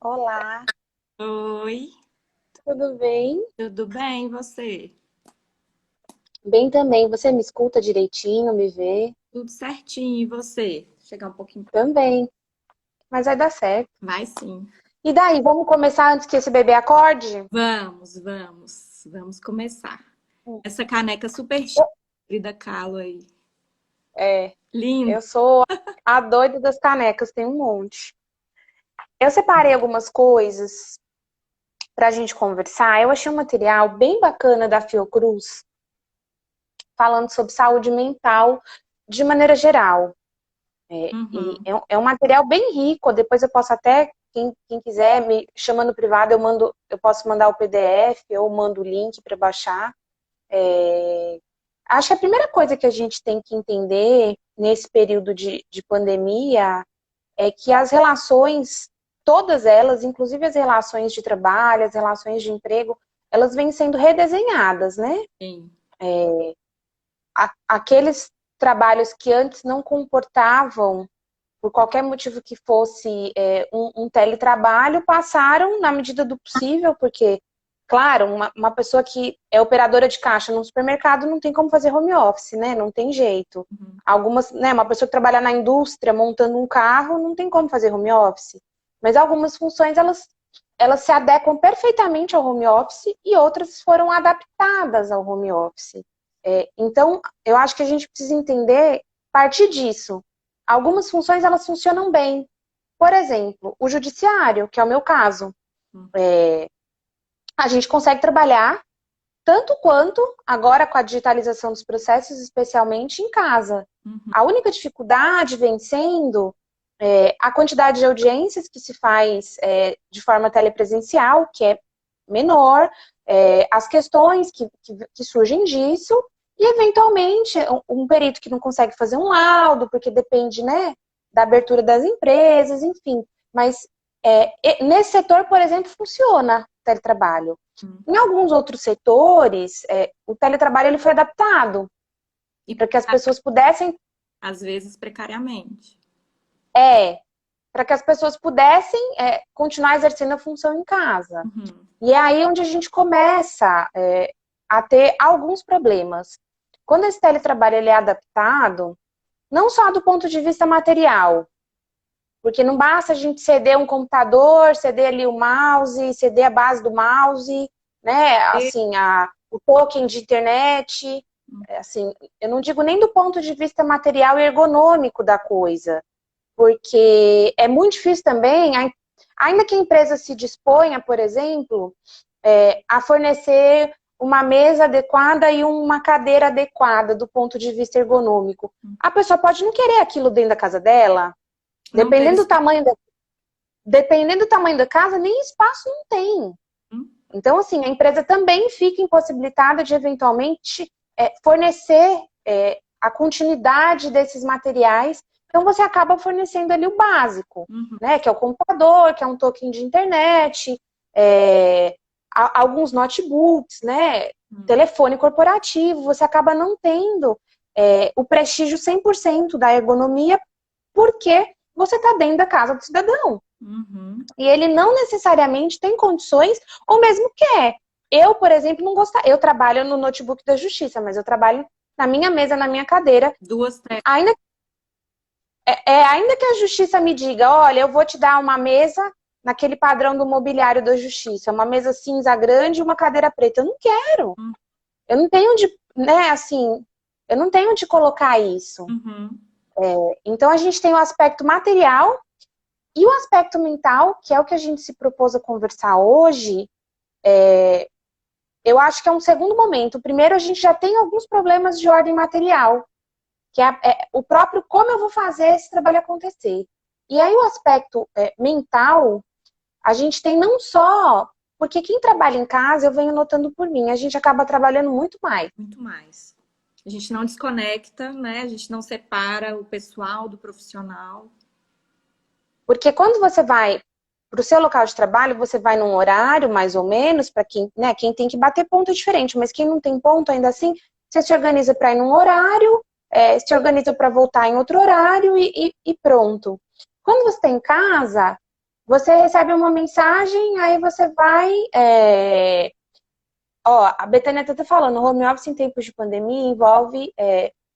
Olá, Oi, tudo bem? tudo bem, e você? Bem também. Você me escuta direitinho, me vê? Tudo certinho, e você? Chegar um pouquinho. Também, mas vai dar certo. Vai sim. E daí, vamos começar antes que esse bebê acorde? Vamos começar. Essa caneca super chique, Eu- Frida Kahlo aí. É, Linda. eu sou a doida das canecas, tem um monte. Eu separei algumas coisas para a gente conversar. Eu achei um material bem bacana da Fiocruz, falando sobre saúde mental de maneira geral. Uhum. É um material bem rico. Depois eu posso até, quem quiser, me chama no privado, eu posso mandar o PDF, eu mando o link para baixar. Acho que a primeira coisa que a gente tem que entender nesse período de pandemia é que as relações, todas elas, inclusive as relações de trabalho, as relações de emprego, elas vêm sendo redesenhadas, né? Sim. Aqueles trabalhos que antes não comportavam por qualquer motivo que fosse um teletrabalho, passaram na medida do possível, porque, claro, uma pessoa que é operadora de caixa num supermercado não tem como fazer home office, né? Não tem jeito. Uhum. Algumas, né, uma pessoa que trabalha na indústria montando um carro não tem como fazer home office. Mas algumas funções, elas se adequam perfeitamente ao home office e outras foram adaptadas ao home office. Então, eu acho que a gente precisa entender, partir disso. Algumas funções elas funcionam bem. Por exemplo, o judiciário, que é o meu caso. A gente consegue trabalhar tanto quanto agora com a digitalização dos processos, especialmente em casa. Uhum. A única dificuldade vem sendo a quantidade de audiências que se faz de forma telepresencial, que é menor, as questões que surgem disso, e eventualmente um perito que não consegue fazer um laudo, porque depende, né, da abertura das empresas, enfim. Mas nesse setor, por exemplo, funciona o teletrabalho. Uhum. Em alguns outros setores, o teletrabalho ele foi adaptado E para que as pessoas pudessem às vezes precariamente. é, para que as pessoas pudessem continuar exercendo a função em casa. Uhum. E é aí onde a gente começa a ter alguns problemas. Quando esse teletrabalho ele é adaptado, não só do ponto de vista material, porque não basta a gente ceder um computador, ceder ali o mouse, ceder a base do mouse, né? E- Assim, o token de internet. Assim, eu não digo nem do ponto de vista material e ergonômico da coisa, porque é muito difícil também, ainda que a empresa se disponha, por exemplo, a fornecer uma mesa adequada e uma cadeira adequada do ponto de vista ergonômico. A pessoa pode não querer aquilo dentro da casa dela, Não ter dependendo do espaço. tamanho da casa, nem espaço não tem. Então, assim, a empresa também fica impossibilitada de, eventualmente, fornecer a continuidade desses materiais. Então, você acaba fornecendo ali o básico, Uhum. né? Que é o computador, que é um token de internet, alguns notebooks, né? Uhum. Telefone corporativo. Você acaba não tendo o prestígio 100% da ergonomia, porque você está dentro da casa do cidadão. Uhum. E ele não necessariamente tem condições, ou mesmo quer. Eu, por exemplo, não gosto. Eu trabalho no notebook da justiça, mas eu trabalho na minha mesa, na minha cadeira. Duas telas. Ainda, ainda que a justiça me diga, olha, eu vou te dar uma mesa naquele padrão do mobiliário da justiça, uma mesa cinza grande e uma cadeira preta. Eu não quero. Eu não tenho onde, né, assim, eu não tenho onde colocar isso. Uhum. Então a gente tem o aspecto material e o aspecto mental, que é o que a gente se propôs a conversar hoje. Eu acho que é um segundo momento. Primeiro, a gente já tem alguns problemas de ordem material, que é o próprio como eu vou fazer esse trabalho acontecer. E aí o aspecto mental, a gente tem não só, porque quem trabalha em casa, eu venho notando por mim, a gente acaba trabalhando muito mais. Muito mais. A gente não desconecta, né? A gente não separa o pessoal do profissional. Porque quando você vai para o seu local de trabalho, você vai num horário, mais ou menos, para quem, né, quem tem que bater ponto é diferente, mas quem não tem ponto, ainda assim, você se organiza para ir num horário, se organiza para voltar em outro horário e pronto. Quando você está em casa, Você recebe uma mensagem, aí você vai... Ó, a Betânia tá falando, o home office em tempos de pandemia envolve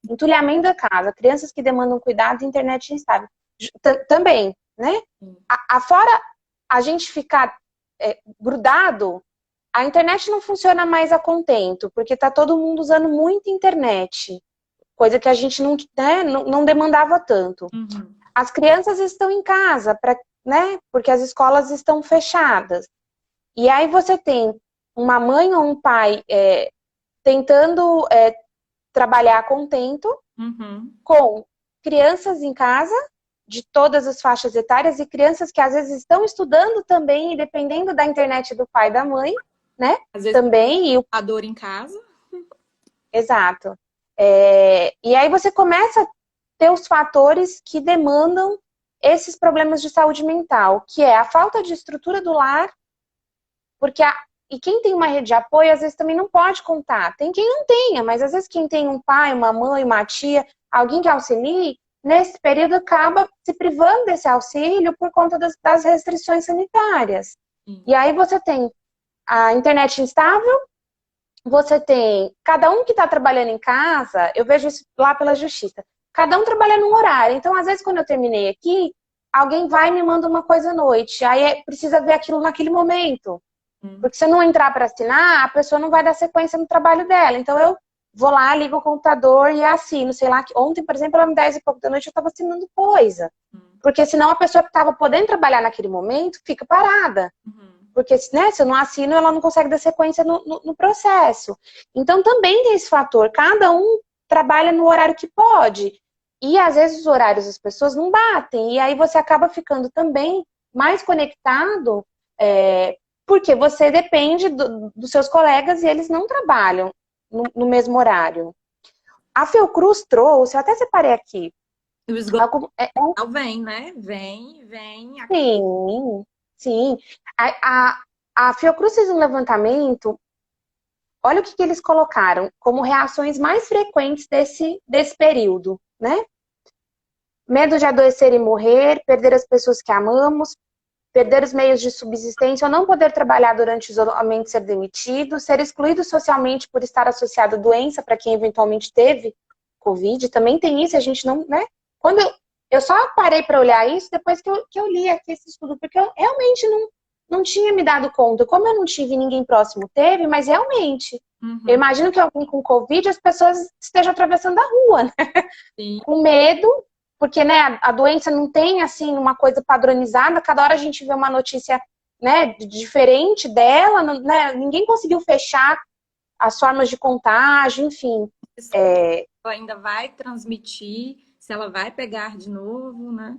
entulhamento da casa, crianças que demandam cuidado e internet instável. Também, né? Fora a gente ficar grudado, a internet não funciona mais a contento, porque tá todo mundo usando muita internet, coisa que a gente não, né, não demandava tanto. Uhum. As crianças estão em casa, né, porque as escolas estão fechadas. E aí você tem uma mãe ou um pai tentando trabalhar a contento, com crianças em casa, de todas as faixas etárias, e crianças que às vezes estão estudando também, e dependendo da internet do pai e da mãe, né? Às vezes Também. a dor em casa. Exato. E aí você começa a ter os fatores que demandam esses problemas de saúde mental, que é a falta de estrutura do lar, porque e quem tem uma rede de apoio, às vezes também não pode contar. Tem quem não tenha, mas às vezes quem tem um pai, uma mãe, uma tia, alguém que auxilie, nesse período acaba se privando desse auxílio por conta das restrições sanitárias. E aí você tem a internet instável, você tem cada um que está trabalhando em casa, eu vejo isso lá pela justiça, cada um trabalha num horário. Então, às vezes, quando eu terminei aqui, alguém vai e me manda uma coisa à noite. Aí precisa ver aquilo naquele momento. Porque se eu não entrar para assinar, a pessoa não vai dar sequência no trabalho dela. Então, eu vou lá, ligo o computador e assino. Sei lá, ontem, por exemplo, às 10 e pouco da noite, eu estava assinando coisa. Porque senão a pessoa que estava podendo trabalhar naquele momento fica parada. Porque, né, se eu não assino, ela não consegue dar sequência no processo. Então, também tem esse fator. Cada um trabalha no horário que pode. E, às vezes, os horários das pessoas não batem. E aí você acaba ficando também mais conectado, porque você depende dos seus colegas e eles não trabalham no mesmo horário. A Fiocruz trouxe, eu até separei aqui. O esgoto vem, né? Vem. Sim, sim. A Fiocruz fez um levantamento. Olha o que eles colocaram como reações mais frequentes desse período, né? Medo de adoecer e morrer, perder as pessoas que amamos, perder os meios de subsistência, ou não poder trabalhar durante o isolamento e ser demitido, ser excluído socialmente por estar associado à doença para quem eventualmente teve Covid. Também tem isso, a gente não, né? Quando eu só parei para olhar isso depois que eu li aqui esse estudo, porque eu realmente não tinha me dado conta. Como eu não tive, ninguém próximo teve, mas realmente, eu imagino que alguém com Covid, as pessoas estejam atravessando a rua, né? Sim. Com medo, porque, né, a doença não tem, assim, uma coisa padronizada. Cada hora a gente vê uma notícia, né, diferente dela, né? Ninguém conseguiu fechar as formas de contágio, enfim. Ela ainda vai transmitir, se ela vai pegar de novo, né?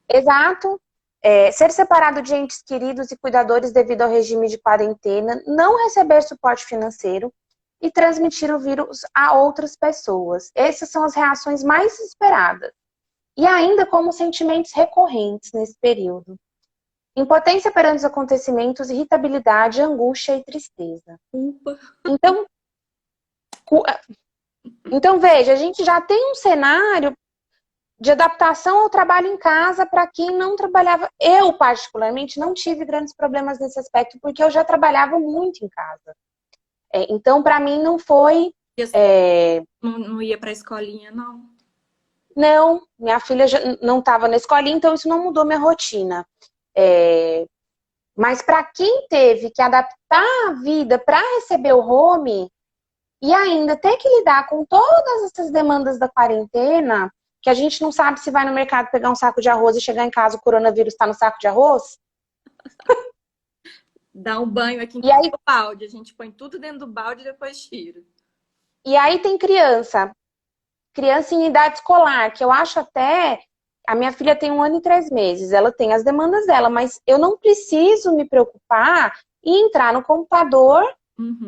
Exato. Ser separado de entes queridos e cuidadores devido ao regime de quarentena, não receber suporte financeiro e transmitir o vírus a outras pessoas. Essas são as reações mais esperadas. E ainda como sentimentos recorrentes nesse período. Impotência perante os acontecimentos, irritabilidade, angústia e tristeza. Então, veja, a gente já tem um cenário de adaptação ao trabalho em casa para quem não trabalhava. Eu, particularmente, não tive grandes problemas nesse aspecto, porque eu já trabalhava muito em casa. Então, para mim, não foi... Não ia para a escolinha, não? Não, minha filha já não estava na escolinha, então isso não mudou minha rotina. Mas para quem teve que adaptar a vida para receber o home e ainda ter que lidar com todas essas demandas da quarentena, que a gente não sabe se vai no mercado pegar um saco de arroz e chegar em casa o coronavírus está no saco de arroz. Dá um banho aqui no balde, a gente põe tudo dentro do balde e depois tira. E aí tem criança em idade escolar, que eu acho até... A minha filha tem 1 ano e 3 meses, ela tem as demandas dela, mas eu não preciso me preocupar e entrar no computador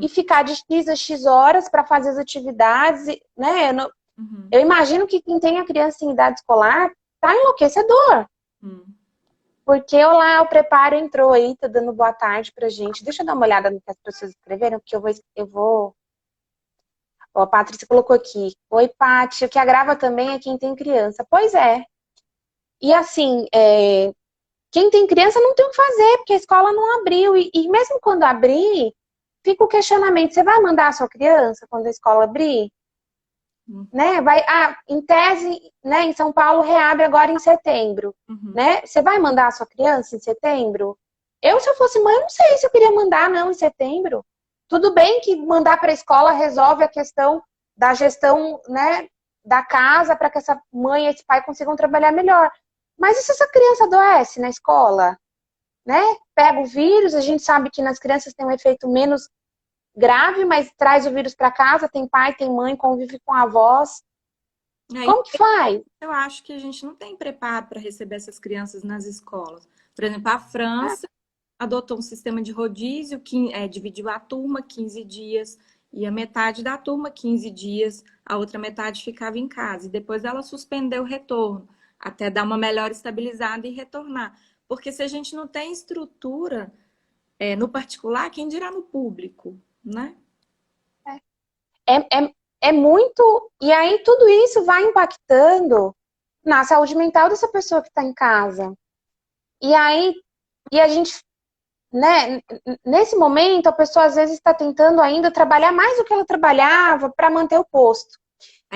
e ficar de X a X horas para fazer as atividades, né? Eu imagino que quem tem a criança em idade escolar tá enlouquecedor. Porque o preparo entrou aí, tá dando boa tarde pra gente. Deixa eu dar uma olhada no que as pessoas escreveram, porque eu vou... Ó, a Patrícia colocou aqui. Oi, Paty, o que agrava também é quem tem criança. Pois é. E assim, quem tem criança não tem o que fazer, porque a escola não abriu. E mesmo quando abrir, fica o questionamento, você vai mandar a sua criança quando a escola abrir? Né? Em tese, né, em São Paulo reabre agora em setembro. Né? Você vai mandar a sua criança em setembro? Se eu fosse mãe, eu não sei se eu queria mandar, não, em setembro. Tudo bem que mandar para a escola resolve a questão da gestão, né, da casa, para que essa mãe e esse pai consigam trabalhar melhor. Mas e se essa criança adoece na escola? Né? Pega o vírus, a gente sabe que nas crianças tem um efeito menos grave, mas traz o vírus para casa, tem pai, tem mãe, convive com avós. Como que faz? Eu acho que a gente não tem preparo para receber essas crianças nas escolas. Por exemplo, a França adotou um sistema de rodízio, que dividiu a turma 15 dias, e a metade da turma 15 dias, a outra metade ficava em casa. E depois ela suspendeu o retorno, até dar uma melhor estabilizada e retornar. Porque se a gente não tem estrutura no particular, quem dirá no público, né? É muito... E aí tudo isso vai impactando na saúde mental dessa pessoa que está em casa. E a gente... Né? Nesse momento, a pessoa às vezes está tentando ainda trabalhar mais do que ela trabalhava para manter o posto.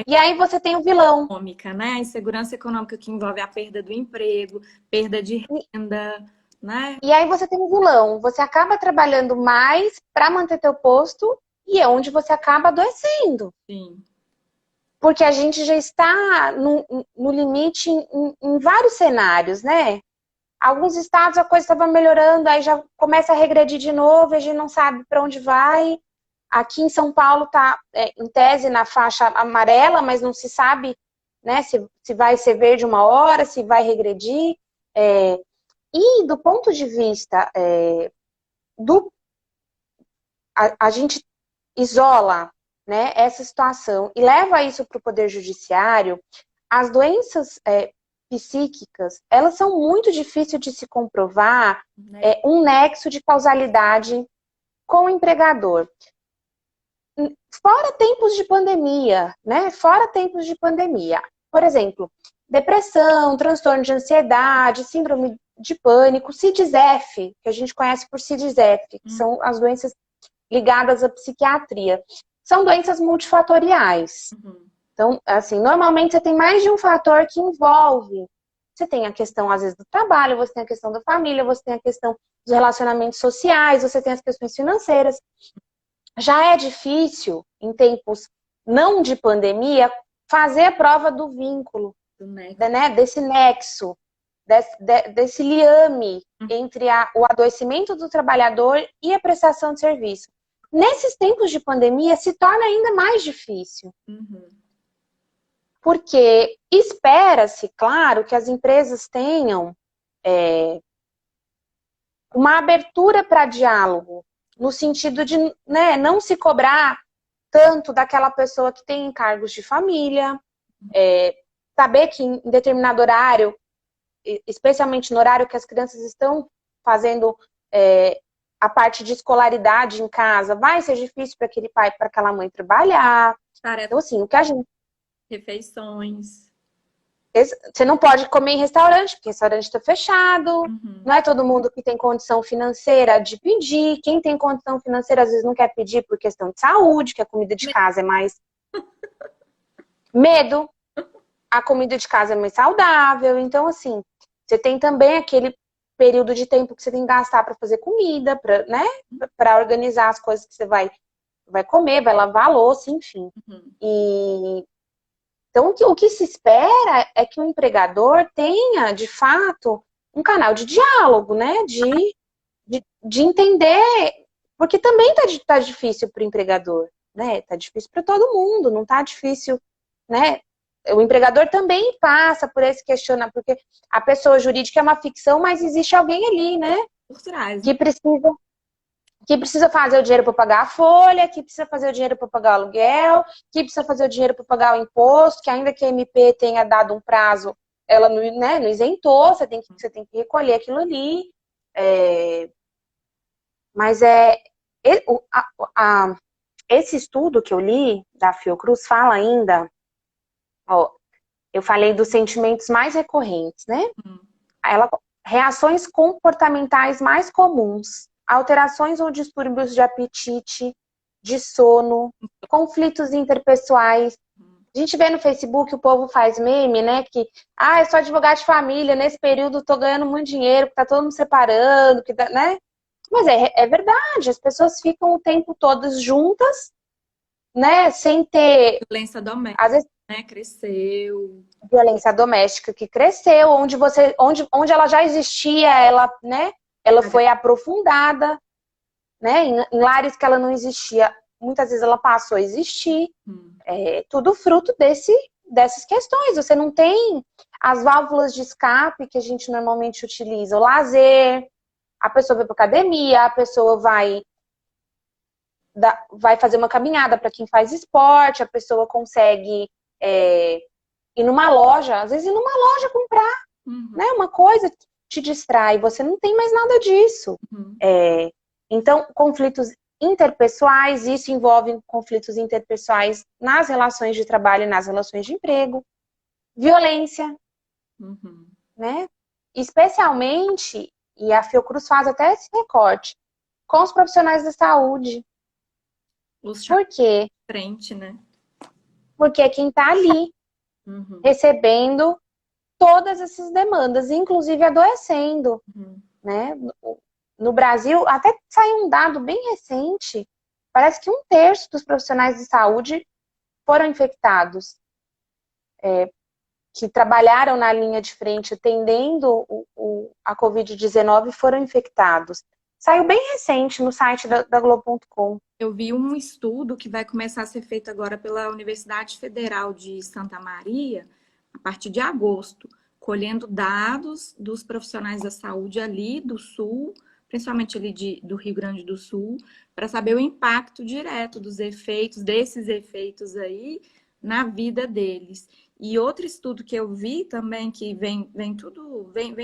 E aí você tem o vilão. Econômica, né? A insegurança econômica que envolve a perda do emprego, perda de renda, né? E aí você tem o vilão. Você acaba trabalhando mais para manter teu posto e é onde você acaba adoecendo. Sim. Porque a gente já está no limite em vários cenários, né? Alguns estados a coisa estava melhorando, aí já começa a regredir de novo, a gente não sabe para onde vai. Aqui em São Paulo está, em tese, na faixa amarela, mas não se sabe, né, se vai ser verde uma hora, se vai regredir. E do ponto de vista a gente isola, né, essa situação e leva isso para o Poder Judiciário. As doenças psíquicas, elas são muito difíceis de se comprovar um nexo de causalidade com o empregador. Fora tempos de pandemia, né? Fora tempos de pandemia. Por exemplo, depressão, transtorno de ansiedade, síndrome de pânico, CIDS-F, que a gente conhece por CIDS-F, que são as doenças ligadas à psiquiatria. São doenças multifatoriais. Então, assim, normalmente você tem mais de um fator que envolve. Você tem a questão, às vezes, do trabalho, você tem a questão da família, você tem a questão dos relacionamentos sociais, você tem as questões financeiras. Já é difícil, em tempos não de pandemia, fazer a prova do vínculo, né? Desse nexo, desse liame entre o adoecimento do trabalhador e a prestação de serviço. Nesses tempos de pandemia, se torna ainda mais difícil. Porque espera-se, claro, que as empresas tenham uma abertura para diálogo, no sentido de, né, não se cobrar tanto daquela pessoa que tem encargos de família, saber que em determinado horário, especialmente no horário que as crianças estão fazendo a parte de escolaridade em casa, vai ser difícil para aquele pai, para aquela mãe trabalhar. Então, assim, o que a gente... Refeições. Você não pode comer em restaurante, porque o restaurante está fechado. Não é todo mundo que tem condição financeira de pedir. Quem tem condição financeira, às vezes, não quer pedir por questão de saúde, que a comida de casa é mais... Medo. A comida de casa é mais saudável. Então, assim, você tem também aquele período de tempo que você tem que gastar para fazer comida, para, né, para organizar as coisas que você vai comer, vai lavar a louça, enfim. Então, o que se espera é que o empregador tenha, de fato, um canal de diálogo, né? De entender, porque também tá difícil para o empregador, né? Tá difícil para todo mundo, não tá difícil, né? O empregador também passa por esse questionamento, porque a pessoa jurídica é uma ficção, mas existe alguém ali, né? Por trás. Que precisa fazer o dinheiro para pagar a folha, que precisa fazer o dinheiro para pagar o aluguel, que precisa fazer o dinheiro para pagar o imposto, que ainda que a MP tenha dado um prazo, ela não, né, não isentou, você tem que recolher aquilo ali. Mas esse estudo que eu li, da Fiocruz, fala ainda, ó, eu falei dos sentimentos mais recorrentes, né? Ela reações comportamentais mais comuns, alterações ou distúrbios de apetite, de sono, conflitos interpessoais. A gente vê no Facebook, o povo faz meme, né? Que, eu sou advogado de família, nesse período tô ganhando muito dinheiro, porque tá todo mundo separando, né? Mas é verdade, as pessoas ficam o tempo todo juntas, né? Sem ter, Violência doméstica, às vezes, né? Cresceu. violência doméstica que cresceu, onde ela já existia, ela, né? Ela foi aprofundada, né? Em lares que ela não existia, muitas vezes ela passou a existir. É tudo fruto dessas questões. Você não tem as válvulas de escape que a gente normalmente utiliza. O lazer, a pessoa vai para academia, a pessoa vai fazer uma caminhada para quem faz esporte, a pessoa consegue ir numa loja, às vezes ir numa loja comprar, né? Uma coisa que te distrai, você não tem mais nada disso. Então, conflitos interpessoais, isso envolve conflitos interpessoais nas relações de trabalho e nas relações de emprego. Violência, né? Especialmente, e a Fiocruz faz até esse recorte, com os profissionais da saúde. Por quê? Frente, né? Porque é quem está ali, recebendo todas essas demandas, inclusive adoecendo, né? No Brasil, até saiu um dado bem recente, parece que 1/3 dos profissionais de saúde foram infectados, que trabalharam na linha de frente atendendo a Covid-19 foram infectados. Saiu bem recente no site da Globo.com. Eu vi um estudo que vai começar a ser feito agora pela Universidade Federal de Santa Maria, a partir de agosto, colhendo dados dos profissionais da saúde ali do Sul, principalmente ali do Rio Grande do Sul, para saber o impacto direto desses efeitos aí na vida deles. E outro estudo que eu vi também, que vem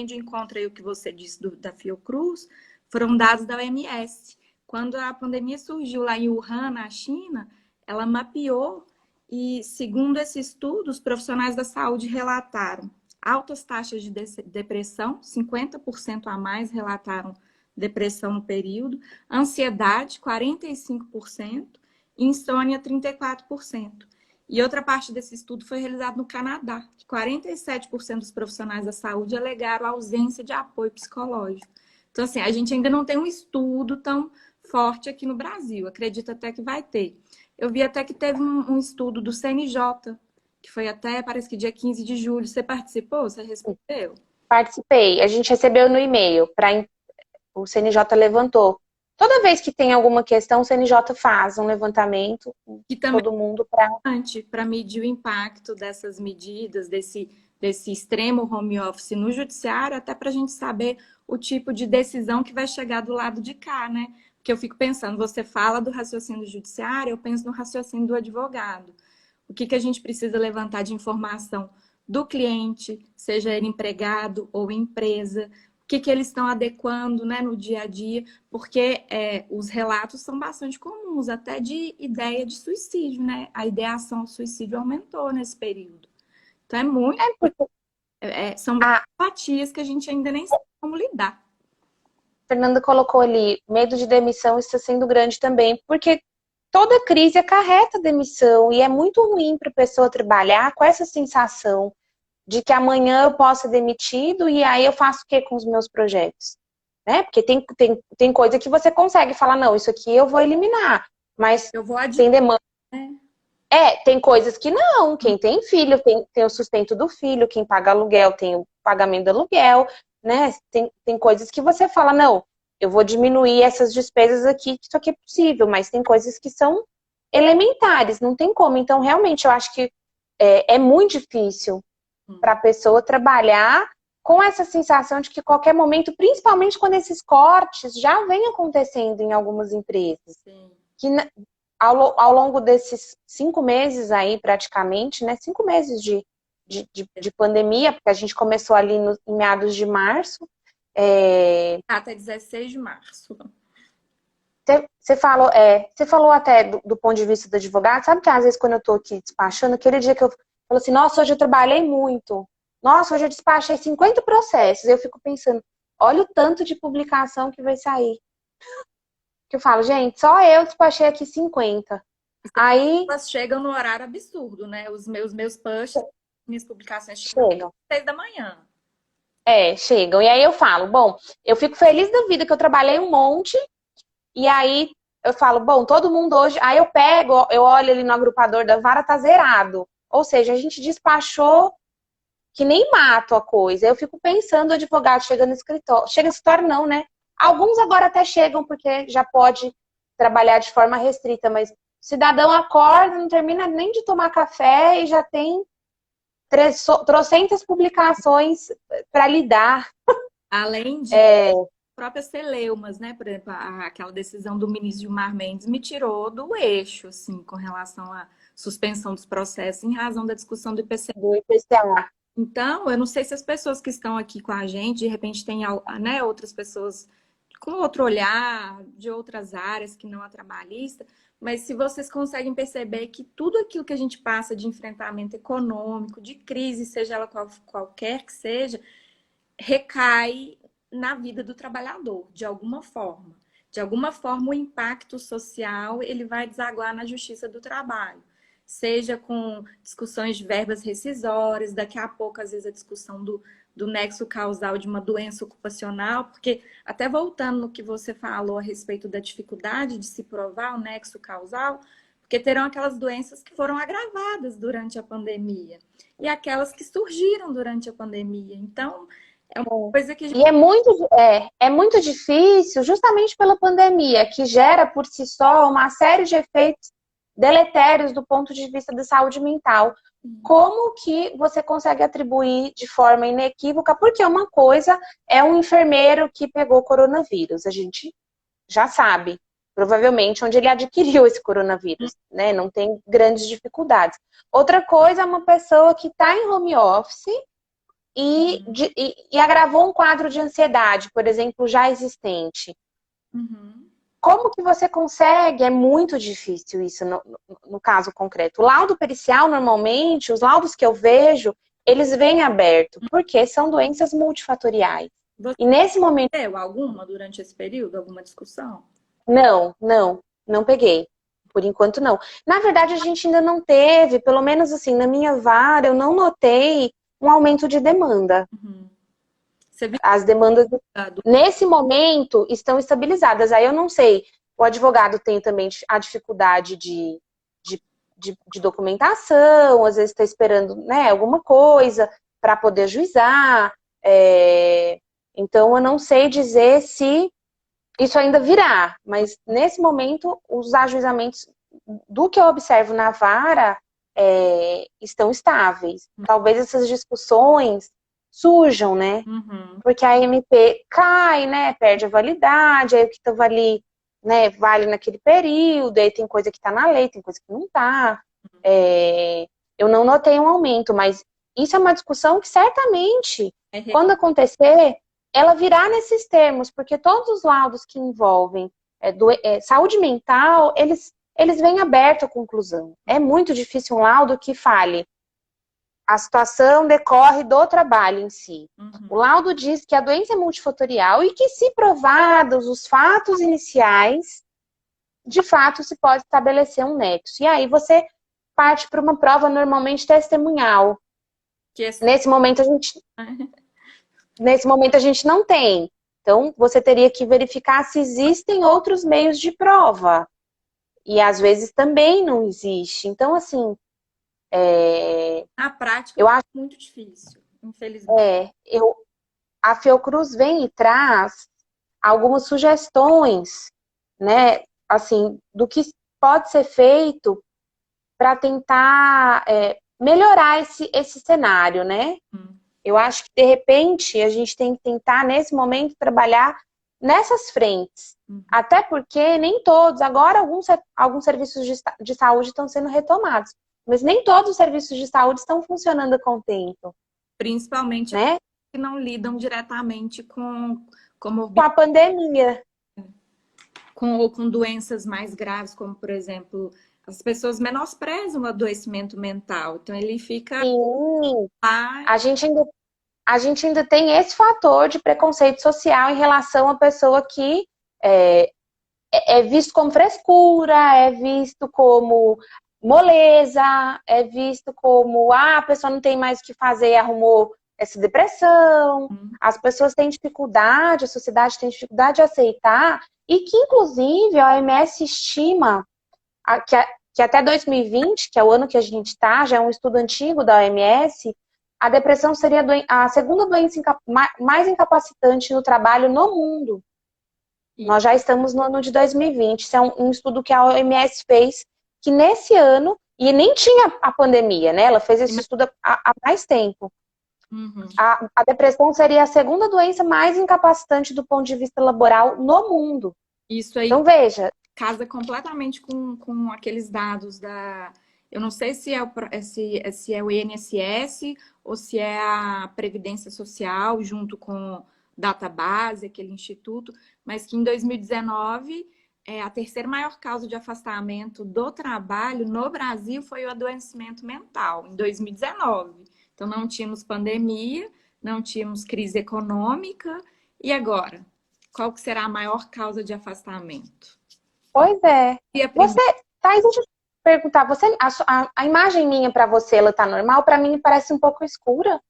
de encontro aí o que você disse da Fiocruz, foram dados da OMS. Quando a pandemia surgiu lá em Wuhan, na China, ela mapeou e, segundo esse estudo, os profissionais da saúde relataram altas taxas de depressão, 50% a mais relataram depressão no período, ansiedade, 45%, e insônia, 34%. E outra parte desse estudo foi realizado no Canadá, que 47% dos profissionais da saúde alegaram ausência de apoio psicológico. Então, assim, a gente ainda não tem um estudo tão forte aqui no Brasil. Acredito até que vai ter. Eu vi até que teve um estudo do CNJ, que foi até, parece que dia 15 de julho. Você participou? Você respondeu? Participei. A gente recebeu no e-mail. O CNJ levantou. Toda vez que tem alguma questão, o CNJ faz um levantamento. Que também todo mundo para medir o impacto dessas medidas, desse extremo home office no judiciário, até para a gente saber o tipo de decisão que vai chegar do lado de cá, né? Porque eu fico pensando, você fala do raciocínio do judiciário, eu penso no raciocínio do advogado. O que a gente precisa levantar de informação do cliente, seja ele empregado ou empresa, o que eles estão adequando, né, no dia a dia, porque os relatos são bastante comuns, até de ideia de suicídio, né? A ideação ao suicídio aumentou nesse período. Então são empatias que a gente ainda nem sabe como lidar. Fernanda colocou ali, medo de demissão está sendo grande também, porque toda crise acarreta demissão e é muito ruim para a pessoa trabalhar com essa sensação de que amanhã eu posso ser demitido e aí eu faço o que com os meus projetos? Né? Porque tem coisa que você consegue falar, não, isso aqui eu vou eliminar, mas tem demanda. Tem coisas que não. Quem tem filho tem o sustento do filho, quem paga aluguel tem o pagamento do aluguel, né? Tem coisas que você fala, não, eu vou diminuir essas despesas aqui, que isso aqui é possível, mas tem coisas que são elementares, não tem como. Então, realmente, eu acho que é muito difícil para a pessoa trabalhar com essa sensação de que qualquer momento, principalmente quando esses cortes já vêm acontecendo em algumas empresas, que ao longo desses 5 meses aí, praticamente, né, 5 meses de pandemia, porque a gente começou ali em meados de março. Até 16 de março. Você falou até do ponto de vista do advogado, sabe que às vezes quando eu tô aqui despachando, aquele dia que eu falo assim, nossa, hoje eu trabalhei muito, nossa, hoje eu despachei 50 processos, eu fico pensando, olha o tanto de publicação que vai sair. Que eu falo, gente, só eu despachei aqui 50. Aí Elas chegam no horário absurdo, né? Os meus posts, minhas publicações chegam chegam. às 6 da manhã. Chegam. E aí eu falo, bom, eu fico feliz da vida que eu trabalhei um monte, e aí eu falo, bom, todo mundo hoje. Aí eu pego, eu olho ali no agrupador da vara, tá zerado. Ou seja, a gente despachou que nem mato a coisa. Eu fico pensando, o advogado chega no escritório. Chega no escritório, não, né? Alguns agora até chegam, porque já pode trabalhar de forma restrita, mas o cidadão acorda, não termina nem de tomar café e já tem trocentas publicações para lidar. Além de próprias celeumas, né? Por exemplo, aquela decisão do ministro Gilmar Mendes me tirou do eixo, assim, com relação à suspensão dos processos em razão da discussão do IPCA. Do IPCA. Então, eu não sei se as pessoas que estão aqui com a gente, de repente, tem, né, outras pessoas com outro olhar, de outras áreas que não a trabalhista, mas se vocês conseguem perceber que tudo aquilo que a gente passa de enfrentamento econômico, de crise, seja ela qualquer que seja, recai na vida do trabalhador, de alguma forma. De alguma forma, o impacto social ele vai desaguar na justiça do trabalho. Seja com discussões de verbas rescisórias, daqui a pouco, às vezes, a discussão do nexo causal de uma doença ocupacional, porque, até voltando no que você falou a respeito da dificuldade de se provar o nexo causal, porque terão aquelas doenças que foram agravadas durante a pandemia e aquelas que surgiram durante a pandemia. Então, é uma coisa que a gente... E é muito difícil, justamente pela pandemia, que gera por si só uma série de efeitos deletérios do ponto de vista da saúde mental. Como que você consegue atribuir de forma inequívoca? Porque uma coisa é um enfermeiro que pegou coronavírus, a gente já sabe, provavelmente, onde ele adquiriu esse coronavírus, né? Não tem grandes dificuldades. Outra coisa é uma pessoa que está em home office e agravou um quadro de ansiedade, por exemplo, já existente. Uhum. Como que você consegue? É muito difícil isso no caso concreto. O laudo pericial, normalmente, os laudos que eu vejo, eles vêm aberto, porque são doenças multifatoriais. Você E nesse momento... teve alguma durante esse período, alguma discussão? Não peguei. Por enquanto, não. Na verdade, a gente ainda não teve, pelo menos assim, na minha vara, eu não notei um aumento de demanda. Uhum. Você viu As demandas, nesse momento, estão estabilizadas. Aí eu não sei, o advogado tem também a dificuldade de documentação, às vezes está esperando, né, alguma coisa para poder ajuizar. Então, eu não sei dizer se isso ainda virá, mas nesse momento, os ajuizamentos do que eu observo na vara estão estáveis. Talvez essas discussões surjam, né? Uhum. Porque a MP cai, né? Perde a validade, aí o que estava ali, né, vale naquele período, aí tem coisa que está na lei, tem coisa que não está. Eu não notei um aumento, mas isso é uma discussão que certamente, quando acontecer, ela virá nesses termos, porque todos os laudos que envolvem saúde mental, eles vêm aberto à conclusão. É muito difícil um laudo que fale a situação decorre do trabalho em si. Uhum. O laudo diz que a doença é multifatorial e que, se provados os fatos iniciais, de fato se pode estabelecer um nexo. E aí você parte para uma prova normalmente testemunhal. Nesse momento a gente não tem. Então, você teria que verificar se existem outros meios de prova. E às vezes também não existe. Então, assim, na prática, eu acho muito difícil, infelizmente. A Fiocruz vem e traz algumas sugestões, né, assim, do que pode ser feito para tentar melhorar esse cenário, né? Eu acho que, de repente, a gente tem que tentar, nesse momento, trabalhar nessas frentes. Até porque nem todos, agora alguns serviços de saúde estão sendo retomados, mas nem todos os serviços de saúde estão funcionando a contento. Principalmente, né? Que não lidam diretamente com a pandemia. Com doenças mais graves, como, por exemplo, as pessoas menosprezam o adoecimento mental. Então, ele fica... Sim. A gente ainda a gente ainda tem esse fator de preconceito social em relação à pessoa que é visto como frescura, é visto como moleza, é visto como a pessoa não tem mais o que fazer, arrumou essa depressão. As pessoas têm dificuldade, a sociedade tem dificuldade de aceitar, e que, inclusive, a OMS estima que até 2020, que é o ano que a gente está, já é um estudo antigo da OMS, a depressão seria a segunda doença mais incapacitante no trabalho no mundo. Nós já estamos no ano de 2020. Isso é um estudo que a OMS fez, que nesse ano, e nem tinha a pandemia, né? Ela fez esse estudo há mais tempo. Uhum. A depressão seria a segunda doença mais incapacitante do ponto de vista laboral no mundo. Isso aí então, veja, casa completamente com aqueles dados da... Eu não sei se é o INSS ou se é a Previdência Social, junto com Database, aquele instituto, mas que em 2019, a terceira maior causa de afastamento do trabalho no Brasil foi o adoecimento mental, em 2019. Então, não tínhamos pandemia, não tínhamos crise econômica, e agora? Qual que será a maior causa de afastamento? pois é. Você, Thaís, deixa eu te perguntar, a imagem minha para você, ela tá normal? Para mim parece um pouco escura.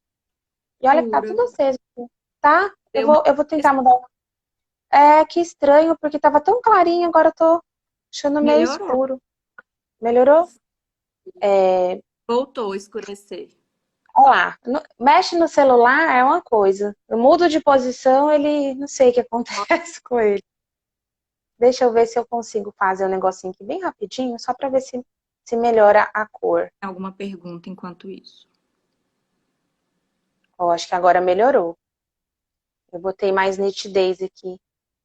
E olha que tá tudo aceso, tá? Eu vou tentar mudar. Que estranho, porque tava tão clarinho, agora eu tô achando meio escuro. Melhorou? Voltou a escurecer. Olha lá, mexe no celular é uma coisa. Eu mudo de posição, ele não sei o que acontece com ele. Deixa eu ver se eu consigo fazer um negocinho aqui bem rapidinho, só para ver se melhora a cor. Alguma pergunta enquanto isso? Acho que agora melhorou. Eu botei mais nitidez aqui.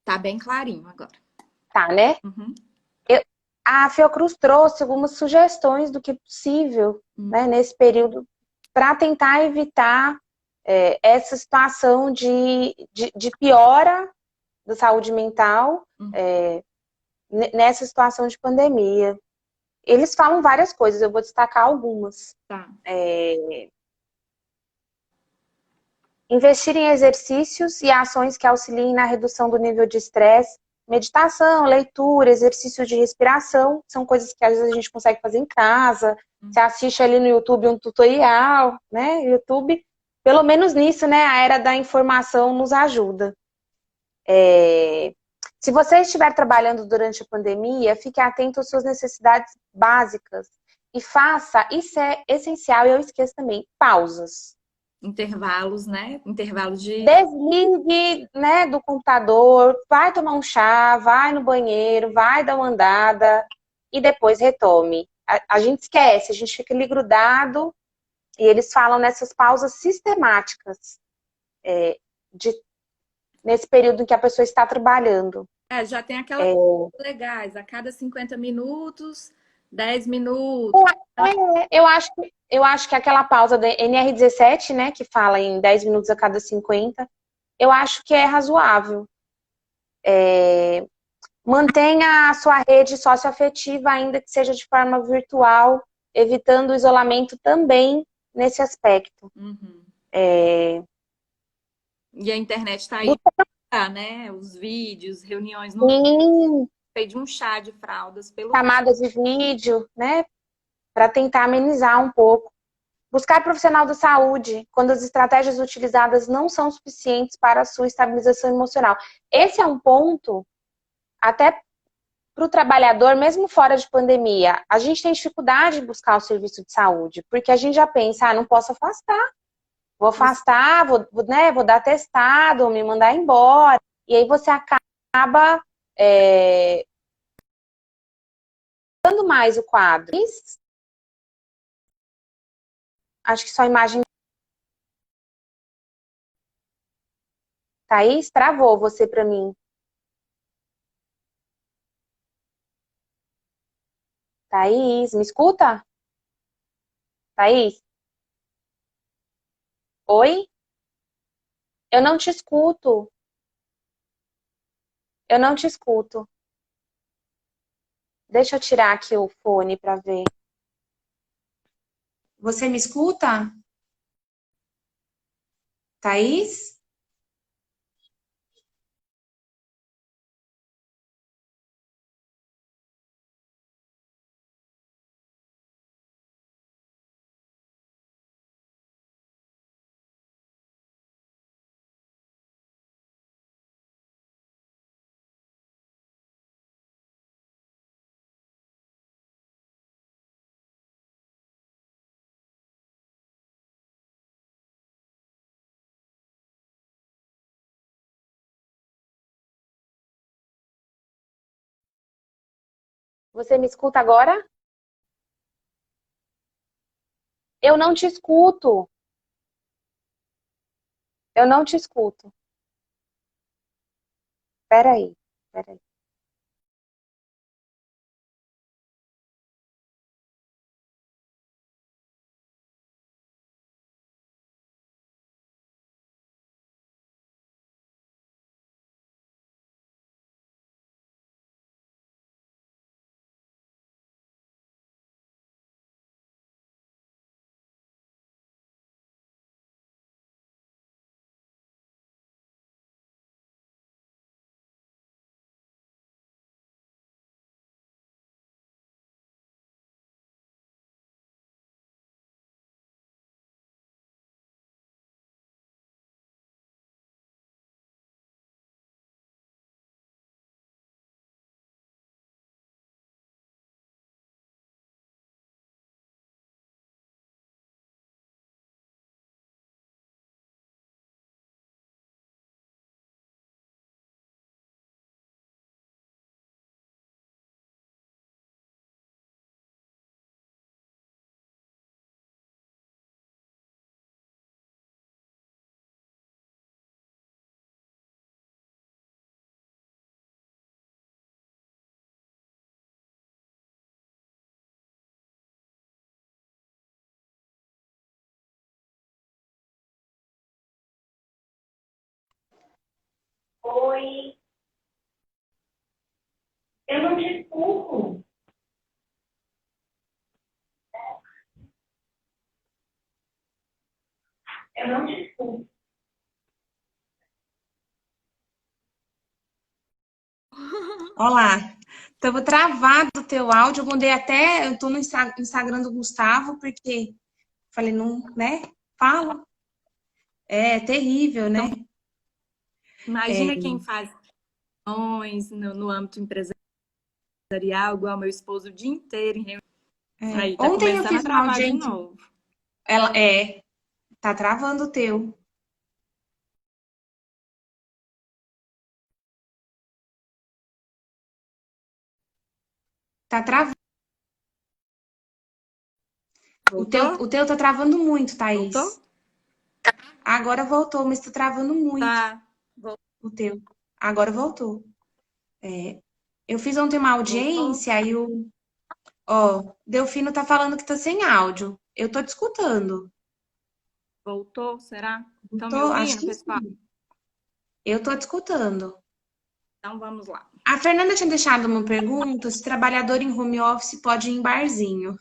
Tá bem clarinho agora. Tá, né? Uhum. A Fiocruz trouxe algumas sugestões do que é possível, né, nesse período, para tentar evitar essa situação de piora da saúde mental nessa situação de pandemia. Eles falam várias coisas, eu vou destacar algumas. Tá. Investir em exercícios e ações que auxiliem na redução do nível de estresse. Meditação, leitura, exercícios de respiração, são coisas que às vezes a gente consegue fazer em casa. Você assiste ali no YouTube um tutorial, né? YouTube, pelo menos nisso, né? A era da informação nos ajuda. Se você estiver trabalhando durante a pandemia, fique atento às suas necessidades básicas e faça, isso é essencial, e eu esqueço também, pausas. Intervalos, né? Intervalos de... Desligue, né, do computador, vai tomar um chá, vai no banheiro, vai dar uma andada e depois retome. A gente esquece, a gente fica ali grudado, e eles falam nessas pausas sistemáticas nesse período em que a pessoa está trabalhando. Já tem aquelas legais, a cada 50 minutos, 10 minutos. Eu acho que aquela pausa da NR17, né, que fala em 10 minutos a cada 50, eu acho que é razoável. Mantenha a sua rede socioafetiva, ainda que seja de forma virtual, evitando o isolamento também nesse aspecto. Uhum. E a internet está aí, né? Os vídeos, reuniões no... Sim. de um chá de fraldas pelo... Chamadas de vídeo, né? Para tentar amenizar um pouco. Buscar profissional da saúde quando as estratégias utilizadas não são suficientes para a sua estabilização emocional. Esse é um ponto, até para o trabalhador, mesmo fora de pandemia. A gente tem dificuldade de buscar o serviço de saúde, porque a gente já pensa, não posso afastar. Vou afastar, vou dar atestado, me mandar embora. E aí você acaba dando mais o quadro. Acho que só a imagem... Thaís, travou você para mim. Thaís, me escuta? Thaís? Oi? Eu não te escuto. Eu não te escuto. Deixa eu tirar aqui o fone para ver. Você me escuta? Thaís? Você me escuta agora? Eu não te escuto. Eu não te escuto. Peraí, peraí. Oi, eu não te escuto. Eu não te escuto. Olá, estava travado o teu áudio. Eu mudei até, eu tô no Instagram do Gustavo, porque falei, não, né? Fala. É terrível, né? Então, imagina quem faz ações no âmbito empresarial, igual meu esposo, o dia inteiro em reunião. Aí, tá Ontem eu começando a fiz uma travar de audiência. novo. Ela tá travando o teu. Tá travando. Voltou? O teu tá travando muito, Voltou? Thaís. Agora voltou, mas tá travando muito Tá. o teu. Agora voltou. Eu fiz ontem uma Voltou? audiência, aí Delfino tá falando que tá sem áudio. Eu tô te escutando. Voltou? Será? Estão me Tô, acho ouvindo, que pessoal? sim. Eu tô te escutando. Então vamos lá. A Fernanda tinha deixado uma pergunta se trabalhador em home office pode ir em barzinho.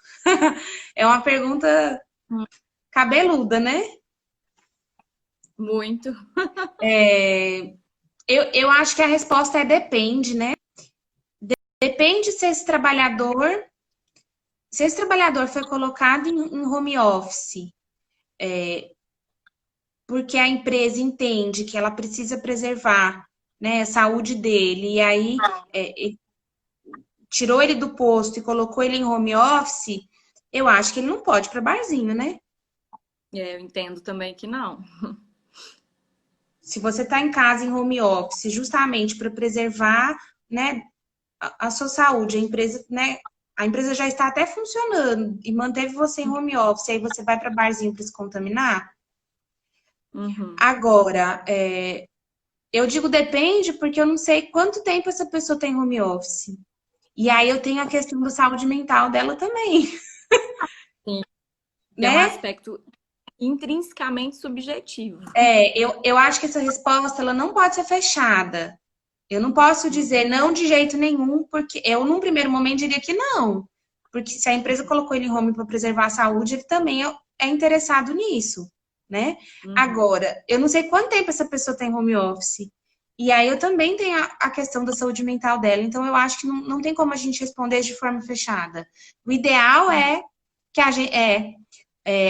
É uma pergunta Hum. cabeluda, né? Muito. Eu acho que a resposta é depende, né? Depende se esse trabalhador foi colocado em home office, porque a empresa entende que ela precisa preservar, né, a saúde dele, e aí tirou ele do posto e colocou ele em home office, eu acho que ele não pode ir para barzinho, né? Eu entendo também que não. Se você está em casa em home office, justamente para preservar, né, a sua saúde, a empresa, né, a empresa já está até funcionando e manteve você em home office, aí você vai para barzinho para se contaminar. Uhum. Agora, eu digo depende porque eu não sei quanto tempo essa pessoa tem home office. E aí eu tenho a questão da saúde mental dela também, Sim, é um né? aspecto intrinsecamente subjetivo. Eu acho que essa resposta ela não pode ser fechada. Eu não posso dizer não de jeito nenhum, porque eu, num primeiro momento, diria que não. Porque se a empresa colocou ele em home para preservar a saúde, ele também é interessado nisso. né? Uhum. Agora, eu não sei quanto tempo essa pessoa tem home office. E aí eu também tenho a questão da saúde mental dela. Então, eu acho que não tem como a gente responder de forma fechada. O ideal é que a gente...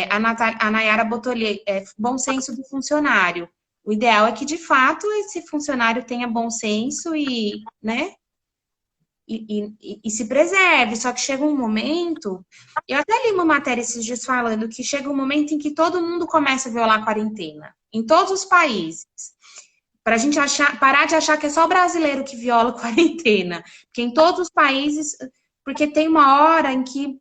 a Nayara botou ali, bom senso do funcionário. O ideal é que, de fato, esse funcionário tenha bom senso e, né, e se preserve. Só que chega um momento, eu até li uma matéria esses dias falando que chega um momento em que todo mundo começa a violar a quarentena, em todos os países. Para a gente parar de achar que é só o brasileiro que viola a quarentena. Porque em todos os países, porque tem uma hora em que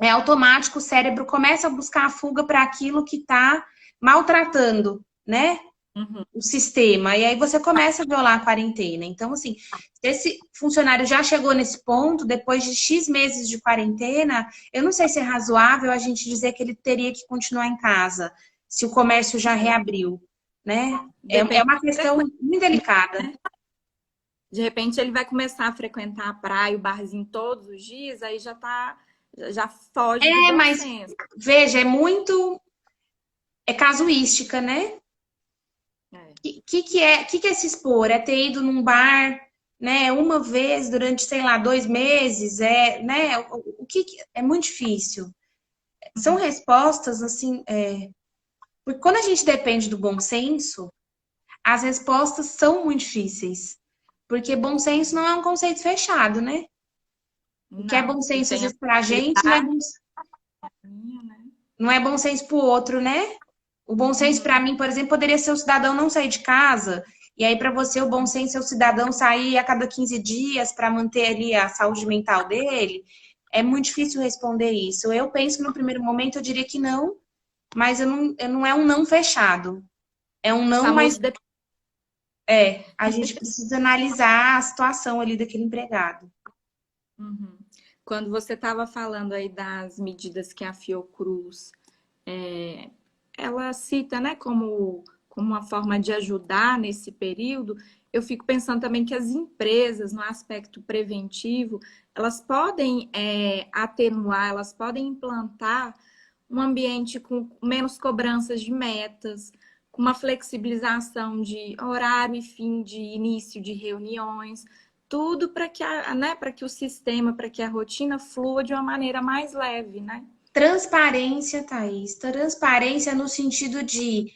é automático, o cérebro começa a buscar a fuga para aquilo que está maltratando, né? Uhum. O sistema. E aí você começa a violar a quarentena. Então, assim, se esse funcionário já chegou nesse ponto, depois de X meses de quarentena, eu não sei se é razoável a gente dizer que ele teria que continuar em casa, se o comércio já reabriu, né? É Depende uma da questão frequência, muito delicada. né? De repente ele vai começar a frequentar a praia, o barzinho todos os dias, aí já foge do bom Mas, senso. veja, é casuística, né? É. Que é se expor? É ter ido num bar, né, uma vez durante, sei lá, 2 meses? Né? É muito difícil. São Uhum. respostas assim, porque quando a gente depende do bom senso, as respostas são muito difíceis. Porque bom senso não é um conceito fechado, né? O que é bom Não, e senso às tem a vezes pra gente habilidade, né? não é bom senso pro outro, né? O bom senso para Uhum. mim, por exemplo, poderia ser o cidadão não sair de casa. E aí, para você, o bom senso é o cidadão sair a cada 15 dias para manter ali a saúde mental dele. É muito difícil responder isso. Eu penso que no primeiro momento eu diria que não, mas eu não é um não fechado. É um O não, mas famoso a gente precisa analisar a situação ali daquele empregado. Uhum. Quando você estava falando aí das medidas que a Fiocruz ela cita, né, como uma forma de ajudar nesse período, eu fico pensando também que as empresas, no aspecto preventivo, elas podem atenuar, elas podem implantar um ambiente com menos cobranças de metas, com uma flexibilização de horário e fim de início de reuniões, tudo para que né, para que o sistema, para que a rotina flua de uma maneira mais leve, né? Transparência, Thaís. Transparência no sentido de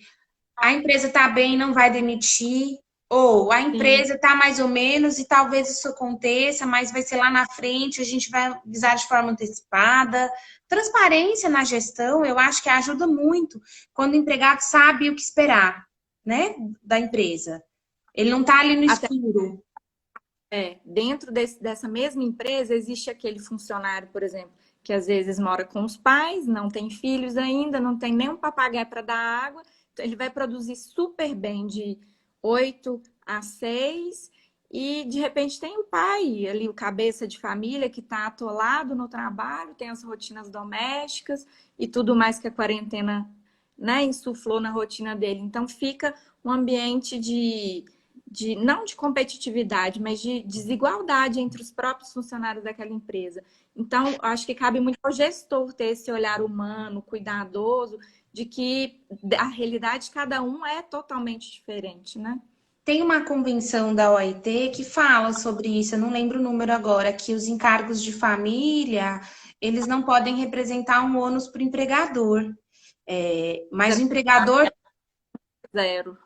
a empresa está bem, não vai demitir, ou a Sim. empresa está mais ou menos e talvez isso aconteça, mas vai ser lá na frente, a gente vai avisar de forma antecipada. Transparência na gestão, eu acho que ajuda muito quando o empregado sabe o que esperar, né, da empresa. Ele não está ali no Até escuro. dentro dessa mesma empresa existe aquele funcionário, por exemplo, que às vezes mora com os pais, não tem filhos ainda, não tem nenhum papagaio para dar água, então ele vai produzir super bem de 8 a 6 e de repente tem o pai ali, o cabeça de família que está atolado no trabalho, tem as rotinas domésticas e tudo mais que a quarentena, né, insuflou na rotina dele. Então fica um ambiente não de competitividade, mas de desigualdade entre os próprios funcionários daquela empresa. Então, acho que cabe muito ao gestor ter esse olhar humano, cuidadoso, de que a realidade de cada um é totalmente diferente, né? Tem uma convenção da OIT que fala sobre isso, eu não lembro o número agora, que os encargos de família, eles não podem representar um ônus para o empregador. Mas o empregador, Zero.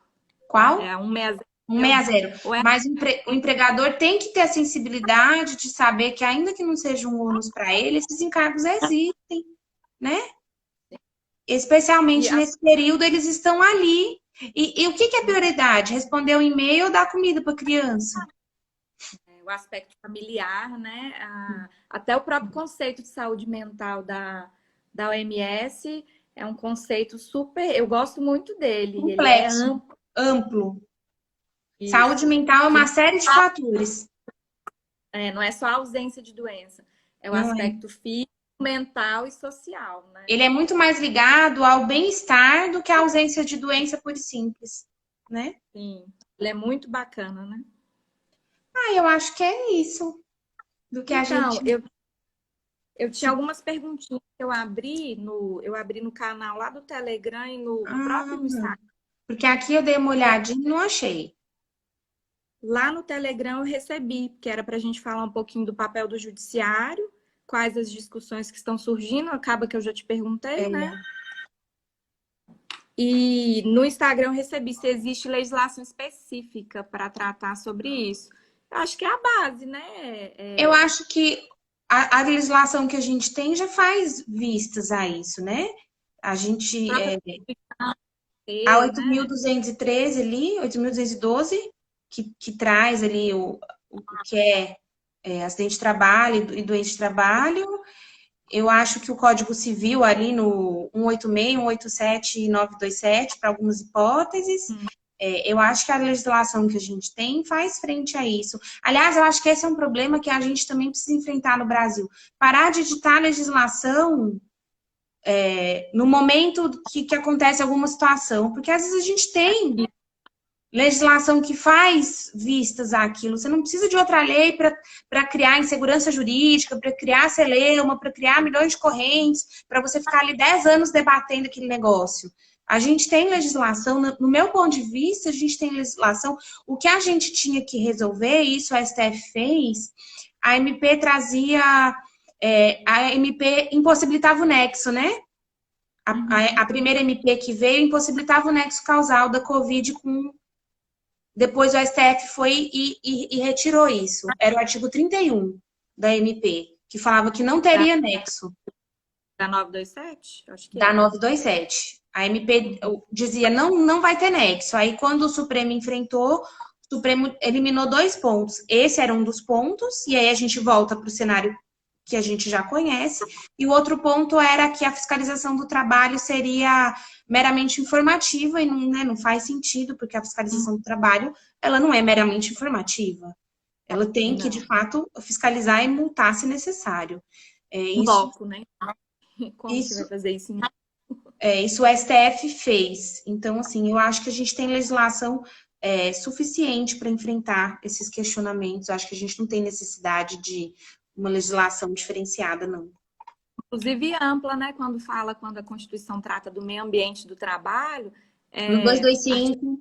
qual? É 160 160. ou é Mas o empregador tem que ter a sensibilidade de saber que, ainda que não seja um ônus para ele, esses encargos existem, né? e Especialmente nesse período, eles estão ali. E o que é prioridade? Responder o e-mail ou dar comida para a criança? o aspecto familiar, né? Até o próprio conceito de saúde mental da OMS é um conceito super. Eu gosto muito dele. Ele é Complexo, amplo, amplo. Saúde isso. mental é Que uma série de fatores. não é só a ausência de doença, é o Não é? aspecto físico, mental e social, né? Ele é muito mais ligado ao bem-estar do que à ausência de doença pura e simples, né? Sim, ele é muito bacana, né? Eu acho que é isso do que a Então, gente. Eu tinha algumas perguntinhas que eu abri no canal lá do Telegram e no próprio Instagram. Porque aqui eu dei uma olhadinha e não achei. Lá no Telegram eu recebi, que era para a gente falar um pouquinho do papel do judiciário, quais as discussões que estão surgindo, acaba que eu já te perguntei, né? E no Instagram eu recebi se existe legislação específica para tratar sobre isso. Eu acho que é a base, né? Eu acho que a legislação que a gente tem já faz vistas a isso, né? A gente, a Né? 8.213 ali, 8.212, que traz ali o que é acidente de trabalho e doença de trabalho. Eu acho que o Código Civil ali no 186, 187 e 927, para algumas hipóteses. Eu acho que a legislação que a gente tem faz frente a isso. Aliás, eu acho que esse é um problema que a gente também precisa enfrentar no Brasil. Parar de editar legislação no momento que acontece alguma situação. Porque às vezes a gente tem legislação que faz vistas àquilo. Você não precisa de outra lei para criar insegurança jurídica, para criar celeuma, para criar milhões de correntes, para você ficar ali 10 anos debatendo aquele negócio. A gente tem legislação, no meu ponto de vista, a gente tem legislação. O que a gente tinha que resolver, isso a STF fez, a MP trazia, a MP impossibilitava o nexo, né? A primeira MP que veio impossibilitava o nexo causal da Covid com... Depois o STF foi e retirou isso. Era o artigo 31 da MP, que falava que não teria nexo. Da 927? Acho que da 927. A MP dizia não vai ter nexo. Aí, quando o Supremo enfrentou, o Supremo eliminou 2 pontos. Esse era um dos pontos, e aí a gente volta para o cenário que a gente já conhece. E o outro ponto era que a fiscalização do trabalho seria meramente informativa, e não faz sentido, porque a fiscalização do trabalho ela não é meramente informativa. Ela tem que, de fato, fiscalizar e multar se necessário. Bloco, né? Como isso, que vai fazer isso? Isso o STF fez. Então, assim, eu acho que a gente tem legislação suficiente para enfrentar esses questionamentos. Eu acho que a gente não tem necessidade de uma legislação diferenciada, não. Inclusive ampla, né? Quando a Constituição trata do meio ambiente do trabalho. No 225.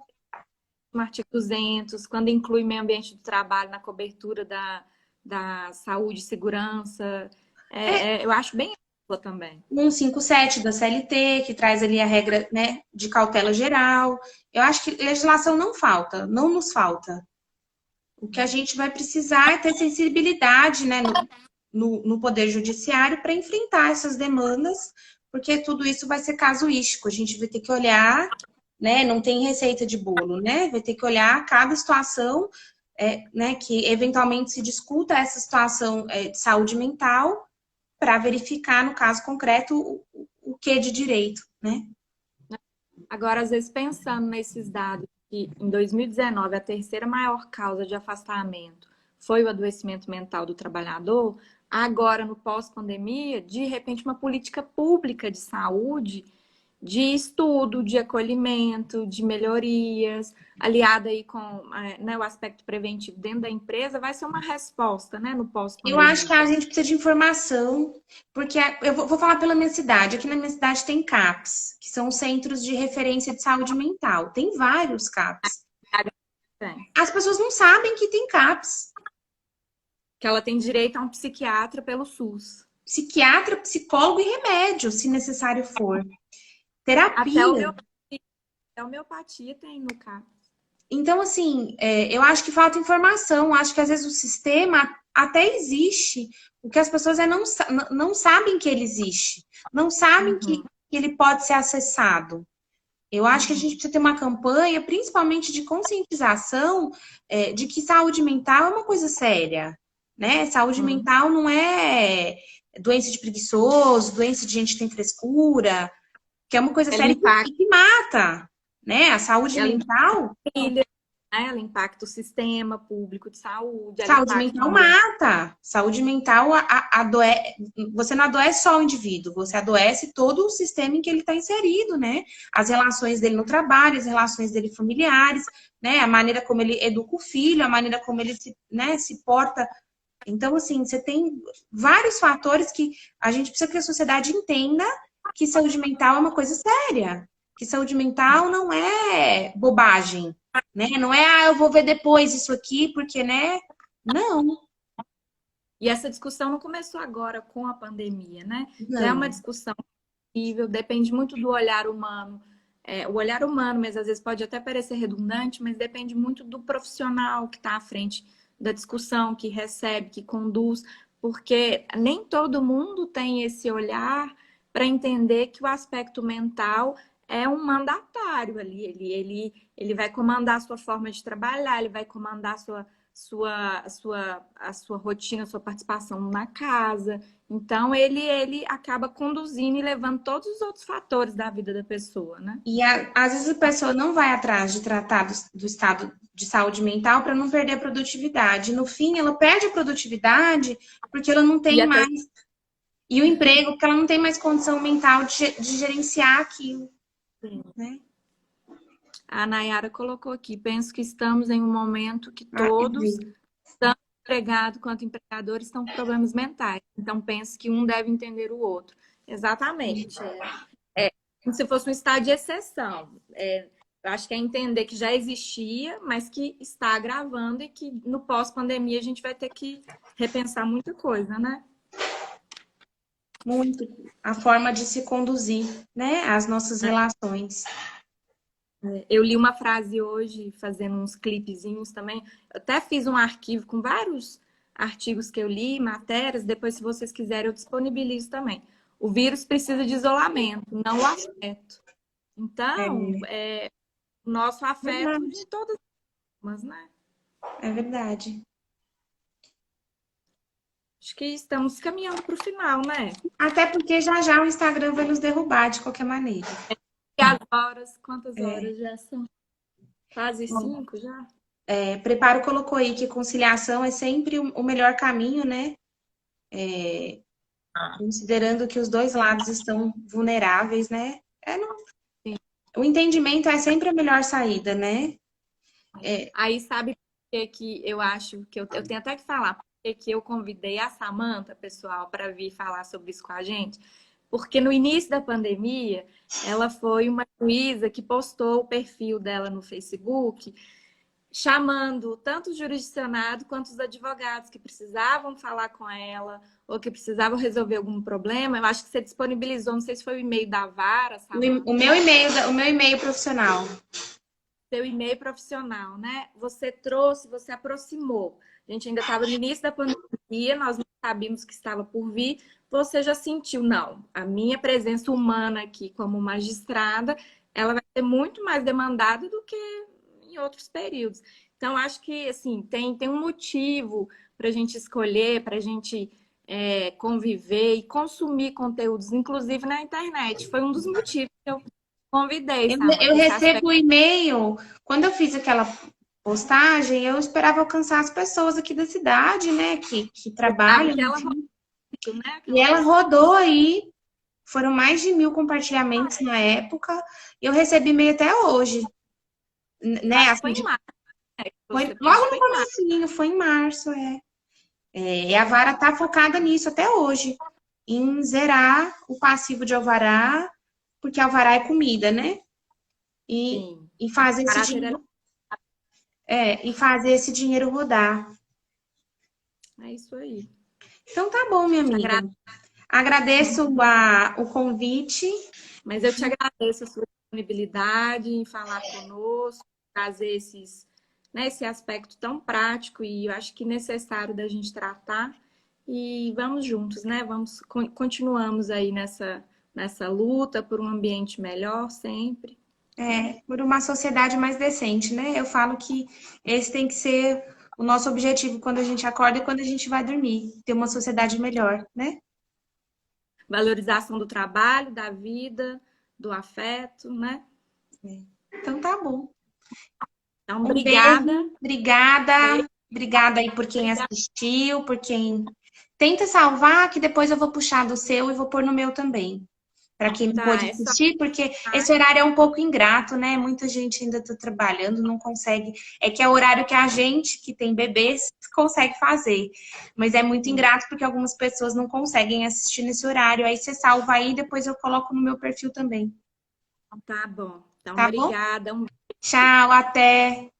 No artigo 200, quando inclui meio ambiente do trabalho na cobertura da saúde e segurança. Eu acho bem ampla também. 157 da CLT, que traz ali a regra, né, de cautela geral. Eu acho que legislação não falta, não nos falta. O que a gente vai precisar é ter sensibilidade, né, no Poder Judiciário para enfrentar essas demandas, porque tudo isso vai ser casuístico. A gente vai ter que olhar, né, não tem receita de bolo, né? Vai ter que olhar cada situação, né, que eventualmente se discuta essa situação de saúde mental para verificar, no caso concreto, o que de direito, né? Agora, às vezes, pensando nesses dados, que em 2019 a terceira maior causa de afastamento foi o adoecimento mental do trabalhador, agora, no pós-pandemia, de repente, uma política pública de saúde, de estudo, de acolhimento, de melhorias, aliada aí com né, o aspecto preventivo dentro da empresa, vai ser uma resposta, né, no pós-pandemia. Eu acho que a gente precisa de informação, porque eu vou falar pela minha cidade. Aqui na minha cidade tem CAPs, que são centros de referência de saúde mental. Tem vários CAPs. As pessoas não sabem que tem CAPs. Que ela tem direito a um psiquiatra pelo SUS. Psiquiatra, psicólogo e remédio, se necessário for. Terapia. Até homeopatia tem no CAPS. Então, assim, eu acho que falta informação. Acho que às vezes o sistema até existe. O que as pessoas não sabem que ele existe. Não sabem que ele pode ser acessado. Eu acho que a gente precisa ter uma campanha, principalmente de conscientização, de que saúde mental é uma coisa séria. Né? Saúde mental não é doença de preguiçoso, doença de gente que tem frescura, que é uma coisa séria que mata. Né? A saúde mental... Ela impacta o sistema público de saúde. Saúde mental mata. Saúde mental você não adoece só o indivíduo, você adoece todo o sistema em que ele está inserido, né? As relações dele no trabalho, as relações dele familiares, né? A maneira como ele educa o filho, a maneira como ele se porta Então, assim, você tem vários fatores que a gente precisa que a sociedade entenda que saúde mental é uma coisa séria. Que saúde mental não é bobagem, né? Não é, eu vou ver depois isso aqui, porque, né? Não, E essa discussão não começou agora com a pandemia, né? Já é uma não. discussão possível, depende muito do olhar humano. O olhar humano, mas às vezes pode até parecer redundante, mas depende muito do profissional que está à frente da discussão, que recebe, que conduz, porque nem todo mundo tem esse olhar para entender que o aspecto mental é um mandatário ali. Ele vai comandar a sua forma de trabalhar, ele vai comandar a sua rotina, a sua participação na casa. Então, ele acaba conduzindo e levando todos os outros fatores da vida da pessoa, né? E às vezes a pessoa não vai atrás de tratar do estado de saúde mental para não perder a produtividade. No fim, ela perde a produtividade porque ela não E tem até mais. E o emprego, porque ela não tem mais condição mental de gerenciar aquilo, né? a Nayara colocou aqui, penso que estamos em um momento que Ah, todos, tanto empregado quanto empregador, estão com problemas mentais. Então, penso que um deve entender o outro. Exatamente. Como se fosse um estado de exceção. Eu acho que é entender que já existia, mas que está agravando e que no pós-pandemia a gente vai ter que repensar muita coisa, né? muito. A forma de se conduzir, né? As nossas relações. Eu li uma frase hoje, fazendo uns clipezinhos também. Eu até fiz um arquivo com vários artigos que eu li, matérias. Depois, se vocês quiserem, eu disponibilizo também. O vírus precisa de isolamento, não o afeto. Então, É o nosso afeto verdade. de todas as formas, né? É verdade. Acho que estamos caminhando para o final, né? Até porque já já o Instagram vai nos derrubar de qualquer maneira. E as horas, quantas É. horas já são? Quase Bom, 5 já? Preparo colocou aí que conciliação é sempre o melhor caminho, né? Considerando que os dois lados estão vulneráveis, né? Sim. O entendimento é sempre a melhor saída, né? Aí sabe por que eu acho que eu tenho até que falar que eu convidei a Samanta, pessoal, para vir falar sobre isso com a gente? Porque no início da pandemia, ela foi uma juíza que postou o perfil dela no Facebook, chamando tanto o jurisdicionado quanto os advogados que precisavam falar com ela ou que precisavam resolver algum problema. Eu acho que você disponibilizou, não sei se foi o e-mail da Vara, O Samanta, meu e-mail, o meu e-mail profissional. seu e-mail profissional, né? Você trouxe, você aproximou. A gente ainda estava no início da pandemia, nós não sabíamos que estava por vir. Você já sentiu, não, a minha presença humana aqui como magistrada, ela vai ser muito mais demandada do que em outros períodos. Então, acho que, assim, tem um motivo para a gente escolher, para a gente conviver e consumir conteúdos, inclusive na internet. Foi um dos motivos que eu convidei, Eu Samanta, esse recebo aspecto. o e-mail. Quando eu fiz aquela postagem, eu esperava alcançar as pessoas aqui da cidade, né? Que Sabe trabalham. que ela rodou, né? E Aquela ela postagem. rodou aí. Foram mais de 1.000 compartilhamentos na época. E eu recebi e-mail até hoje. Eu Né? acho que foi Assim, em março, né, que foi você logo postou, no foi em março. comecinho, foi em março, E a Vara tá focada nisso até hoje. Em zerar o passivo de alvará, porque alvará é comida, né? E, Sim. e fazer esse Caráter era. dinheiro, e fazer esse dinheiro rodar. É isso aí. Então tá bom, minha Te amiga. agradeço, Agradeço o convite. mas eu te agradeço a sua disponibilidade em falar conosco, trazer esse aspecto tão prático e eu acho que necessário da gente tratar. E vamos juntos, né? Continuamos aí nessa luta por um ambiente melhor sempre. Por uma sociedade mais decente, né? Eu falo que esse tem que ser o nosso objetivo quando a gente acorda e quando a gente vai dormir, ter uma sociedade melhor, né? Valorização do trabalho, da vida, do afeto, né? Então tá bom. Então, Um beijo, obrigada. obrigada, Beijo, obrigada aí por quem assistiu, por quem tenta salvar, que depois eu vou puxar do seu e vou pôr no meu também. para quem não Tá, pôde assistir, porque esse horário é um pouco ingrato, né? Muita gente ainda está trabalhando, não consegue. É que é o horário que a gente, que tem bebês, consegue fazer. Mas é muito ingrato porque algumas pessoas não conseguem assistir nesse horário. Aí você salva aí, depois eu coloco no meu perfil também. Tá bom. Então, Tá bom? obrigada. Tchau, até!